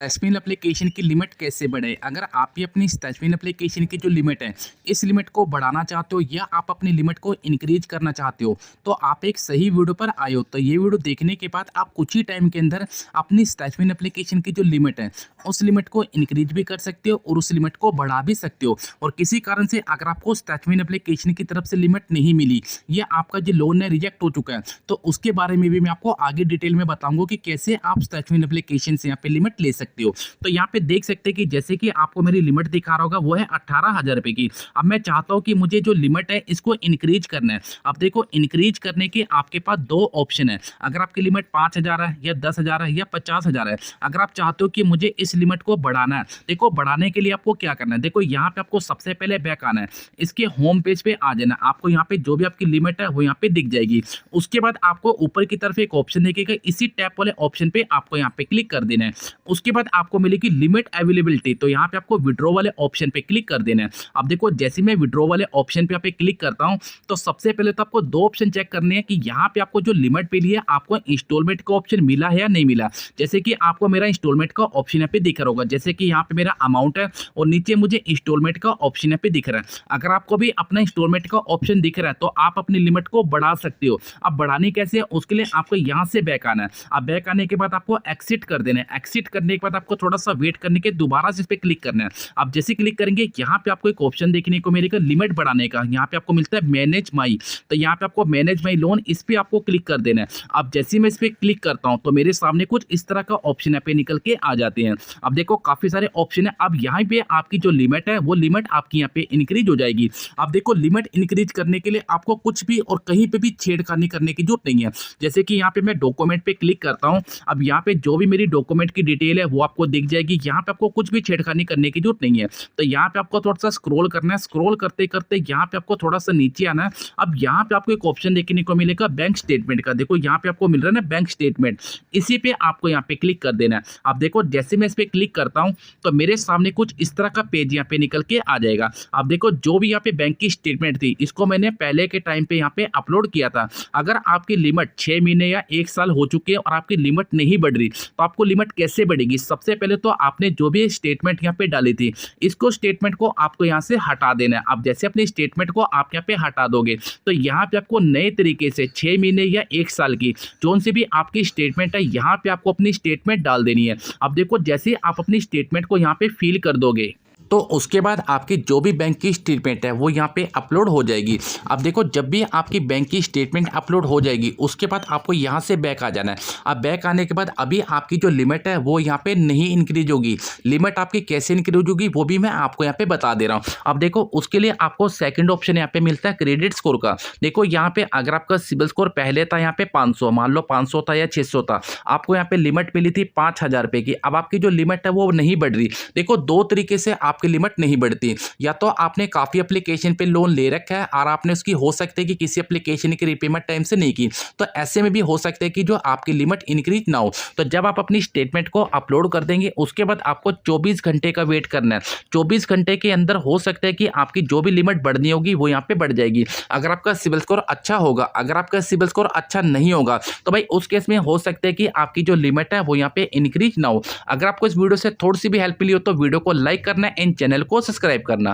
Touchscreen application की limit कैसे बढ़े? अगर आप भी अपनी टचस्क्रीन एप्लीकेशन की जो लिमिट है, इस लिमिट को बढ़ाना चाहते हो या आप अपनी लिमिट को इंक्रीज करना चाहते हो, तो आप एक सही वीडियो पर आए हो। तो ये वीडियो देखने के बाद आप कुछ ही टाइम के अंदर अपनी टचस्क्रीन एप्लीकेशन की जो लिमिट है, उस लिमिट को इंक्रीज भी कर सकते हो और उस लिमिट को बढ़ा भी सकते हो। और किसी कारण से अगर आपको टचस्क्रीन एप्लीकेशन की तरफ से लिमिट नहीं मिली या आपका जो लोन है रिजेक्ट हो चुका है, तो उसके बारे में भी मैं आपको आगे डिटेल में बताऊंगा कि कैसे आप टचस्क्रीन एप्लीकेशन से यहाँ पे लिमिट ले सकते हो। तो यहाँ पे देख सकते हैं कि जैसे कि आपको मेरी लिमिट दिखा रहा होगा, वो है 18,000 रुपए की। अब मैं चाहता हूँ कि मुझे जो लिमिट है इसको इंक्रीज करना है। अब देखो, इंक्रीज करने के आपके पास दो ऑप्शन है। अगर आपकी लिमिट 5,000 है या 10,000 है या 50,000 है, अगर आप चाहते हो कि मुझे इस लिमिट को बढ़ाना है, देखो बढ़ाने के लिए आपको क्या करना है। देखो यहाँ पे आपको सबसे पहले बैक आना है, इसके होम पेज पे आ जाना। आपको यहाँ पे जो भी आपकी लिमिट है वो यहाँ पे दिख जाएगी। उसके बाद आपको ऊपर की तरफ एक ऑप्शन दिखेगा, इसी टैप वाले ऑप्शन पे आपको यहाँ पे क्लिक कर देना है। उसके बाद आपको मिलेगी लिमिट अवेलेबिलिटी, तो यहाँ पे आपको विड्रॉ वाले ऑप्शन पे क्लिक कर देना है। अब देखो, जैसे मैं विड्रॉ वाले ऑप्शन पे यहाँ पे क्लिक करता हूँ, तो सबसे पहले तो आपको दो ऑप्शन चेक करने हैं कि यहाँ पे आपको जो लिमिट मिली है, आपको इंस्टॉलमेंट का ऑप्शन मिला है या नहीं मिला। जैसे कि आपको मेरा इंस्टॉलमेंट का ऑप्शन यहाँ पे दिख रहा होगा, जैसे कि यहाँ पे मेरा अमाउंट है और नीचे मुझे इंस्टॉलमेंट का ऑप्शन यहाँ पे दिख रहा है। अगर आपको भी अपना इंस्टॉलमेंट का ऑप्शन दिख रहा है, तो आप अपनी लिमिट को बढ़ा सकते हो। अब बढ़ानी कैसे है, उसके लिए आपको यहाँ से बैक आना है। अब बैक आने के बाद आपको एक्सिट कर देना है। एक्सिट करने के बाद आपको थोड़ा सा वेट करने के दोबारा से इस पे क्लिक करना है। आप जैसे क्लिक करेंगे, यहाँ पे आपको एक ऑप्शन देखने को मिलेगा लिमिट बढ़ाने का। यहाँ पे आपको मिलता है मैनेज माई, तो यहाँ पे आपको मैनेज माई लोन, इस पे आपको क्लिक कर देना है। अब जैसे मैं इस पे क्लिक करता हूँ, तो मेरे सामने कुछ इस तरह का ऑप्शन यहाँ पे निकल के आ जाते हैं। अब देखो, काफी सारे ऑप्शन है। अब यहाँ पे आपकी जो लिमिट है, वो लिमिट आपकी यहाँ पे इंक्रीज हो जाएगी। अब देखो, लिमिट इंक्रीज करने के लिए आपको कुछ भी और कहीं पे भी छेड़खानी करने की जरूरत नहीं है। जैसे कि यहाँ पे मैं डॉक्यूमेंट पे क्लिक करता हूँ। अब यहाँ पे जो भी मेरी डॉक्यूमेंट की डिटेल है वो आपको दिख जाएगी। यहाँ पे आपको कुछ भी छेड़खानी करने की जरूरत नहीं है। तो यहाँ पे आपको थोड़ा सा स्क्रॉल करना है। स्क्रॉल करते करते यहाँ पे आपको थोड़ा सा नीचे आना है। अब यहाँ पे आपको एक ऑप्शन देखने को मिलेगा बैंक स्टेटमेंट का। देखो, यहाँ पे आपको मिल रहा है ना बैंक स्टेटमेंट, इसी पे आपको यहाँ पे क्लिक कर देना है। अब देखो, जैसे मैं इस पे क्लिक करता हूँ, तो मेरे सामने कुछ इस तरह का पेज यहाँ पे निकल के आ जाएगा। अब देखो, जो भी यहाँ पे बैंक की स्टेटमेंट थी, इसको मैंने पहले के टाइम पे यहाँ पे अपलोड किया था। अगर आपकी लिमिट 6 महीने या 1 साल हो चुकी है और आपकी लिमिट नहीं बढ़ रही, तो आपको लिमिट कैसे बढ़ेगी? सबसे पहले तो आपने जो भी स्टेटमेंट यहाँ पे डाली थी, इसको स्टेटमेंट को आपको यहाँ से हटा देना है। अब जैसे अपने स्टेटमेंट को आप यहाँ पे हटा दोगे, तो यहाँ पे आपको नए तरीके से 6 महीने या 1 साल की जोन से भी आपकी स्टेटमेंट है, यहाँ पे आपको अपनी स्टेटमेंट डाल देनी है। अब देखो, जैसे आप अपनी स्टेटमेंट को यहाँ पे फिल कर दोगे, तो उसके बाद आपकी जो भी बैंक की स्टेटमेंट है वो यहाँ पे अपलोड हो जाएगी। अब देखो, जब भी आपकी बैंक की स्टेटमेंट अपलोड हो जाएगी, उसके बाद आपको यहाँ से बैक आ जाना है। अब बैक आने के बाद अभी आपकी जो लिमिट है वो यहाँ पे नहीं इंक्रीज होगी। लिमिट आपकी कैसे इंक्रीज होगी वो भी मैं आपको यहाँ पे बता दे रहा हूँ। अब देखो, उसके लिए आपको सेकंड ऑप्शन यहाँ पे मिलता है क्रेडिट स्कोर का। देखो, यहाँ पे अगर आपका सिबिल स्कोर पहले था यहाँ पे 500, मान लो 500 था या 600 था, आपको यहाँ पे लिमिट मिली थी 5,000 रुपए की। अब आपकी जो लिमिट है वो नहीं बढ़ रही। देखो, दो तरीके से आपकी लिमिट नहीं बढ़ती। या तो आपने काफी एप्लीकेशन पे लोन ले रखा है और आपने उसकी हो सकता है कि किसी एप्लीकेशन की रिपेमेंट टाइम से नहीं की, तो ऐसे में भी हो सकता है कि जो आपकी लिमिट इंक्रीज ना हो। तो जब आप अपनी स्टेटमेंट को अपलोड कर देंगे, उसके बाद आपको 24 घंटे का वेट करना है। 24 घंटे के अंदर हो सकता है कि आपकी जो भी लिमिट बढ़नी होगी वो यहाँ पे बढ़ जाएगी। अगर आपका सिबिल स्कोर अच्छा होगा, अगर आपका सिबिल स्कोर अच्छा नहीं होगा, तो भाई उस केस में हो सकता है कि आपकी जो लिमिट है वो यहाँ पे इंक्रीज ना हो। अगर आपको इस वीडियो से थोड़ी सी भी हेल्प मिली हो, तो वीडियो को लाइक करना, इन चैनल को सब्सक्राइब करना।